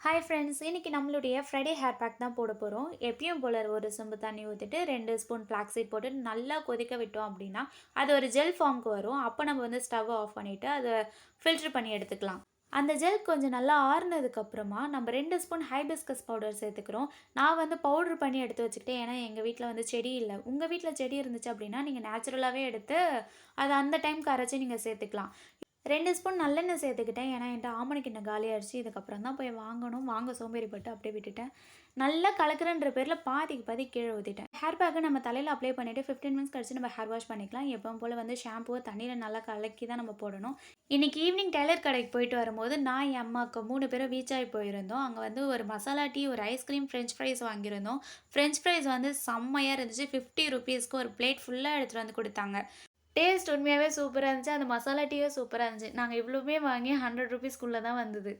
Hi friends, இன்னைக்கு நம்மளுடைய Friday hair pack தான் போட போகிறோம். எப்பயும் போல ஒரு சொம்பு தண்ணி ஊற்றிட்டு 2 ஸ்பூன் ஃப்ளாக்ஸீட் போட்டு நல்லா கொதிக்க விட்டோம் அப்படின்னா அது ஒரு ஜெல் ஃபார்முக்கு வரும். அப்போ நம்ம வந்து ஸ்டவ்வை ஆஃப் பண்ணிவிட்டு அதை ஃபில்டர் பண்ணி எடுத்துக்கலாம். அந்த ஜெல் கொஞ்சம் நல்லா ஆறுனதுக்கப்புறமா நம்ம 2 ஸ்பூன் ஹைபிஸ்கஸ் பவுடர் சேர்த்துக்கிறோம். நான் வந்து பவுட்ரு பண்ணி எடுத்து வச்சுக்கிட்டேன், ஏன்னா எங்கள் வீட்டில் வந்து செடி இல்லை. உங்கள் வீட்டில் செடி இருந்துச்சு அப்படின்னா நீங்கள் நேச்சுரலாகவே எடுத்து அதை அந்த டைம்க்கு அரைச்சி நீங்கள் சேர்த்துக்கலாம். 2 ஸ்பூன் நல்லெண்ணெய் சேர்த்துக்கிட்டேன், ஏன்னா என்கிட்ட ஆமணக்கெண்ணெய் காலியாகிடுச்சு. இதுக்கப்புறம் தான் போய் வாங்கணும். வாங்க சோம்பேறிப்பட்டு அப்படியே விட்டுட்டேன். நல்லா கலக்கிறன்ற பேரில் பாதிக்கு பாதி கீழே ஊற்றிட்டேன். ஹேர் பேக்கை நம்ம தலையில் அப்ளை பண்ணிவிட்டு 15 மினிட்ஸ் கழிச்சு நம்ம ஹேர் வாஷ் பண்ணிக்கலாம். எப்பவும் போல் வந்து ஷாம்புவை தண்ணியில் நல்லா கலக்கி தான் நம்ம போடணும். இன்றைக்கி ஈவினிங் டெய்லர் கடைக்கு போயிட்டு வரும்போது நான் என் அம்மாவுக்கு 3 பேரும் ரீச் ஆகி போயிருந்தோம். அங்கே வந்து ஒரு மசாலா டீ, ஒரு ஐஸ்கிரீம், ஃப்ரெஞ்ச் ஃப்ரைஸ் வாங்கியிருந்தோம். ஃப்ரெஞ்ச் ஃப்ரைஸ் வந்து செம்மையாக இருந்துச்சு. 50 ருபீஸ்க்கு ஒரு பிளேட் ஃபுல்லாக எடுத்துகிட்டு வந்து கொடுத்தாங்க. டேஸ்ட் உண்மையாகவே சூப்பராக இருந்துச்சு. அந்த மசாலா டீயே சூப்பராக இருந்துச்சு. நாங்கள் இவ்வளோவுமே வாங்கி 100 ருபீஸ்க்குள்ளே தான் வந்தது.